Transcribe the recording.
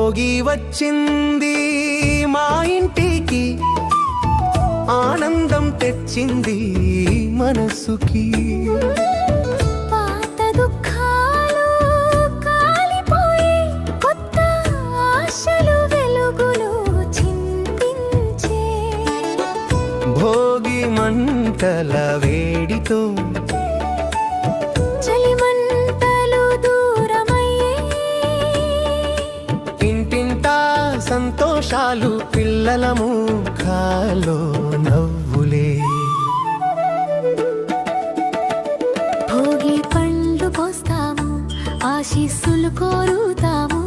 భోగి వచ్చింది మా ఇంటికి, ఆనందం తెచ్చింది మనసుకి. పాత దుఃఖాలు కాలిపోయి కొత్త ఆశలు వెలుగులు చిందించే. భోగి మంటల వేడితో చలిమంటలు దూరమయ్యే. ఇంటింటా సంతోషాలు, పిల్లల ముఖాల్లో నవ్వులే. భోగి పండ్లు పోస్తాము, ఆశీస్సులు కోరుతాము.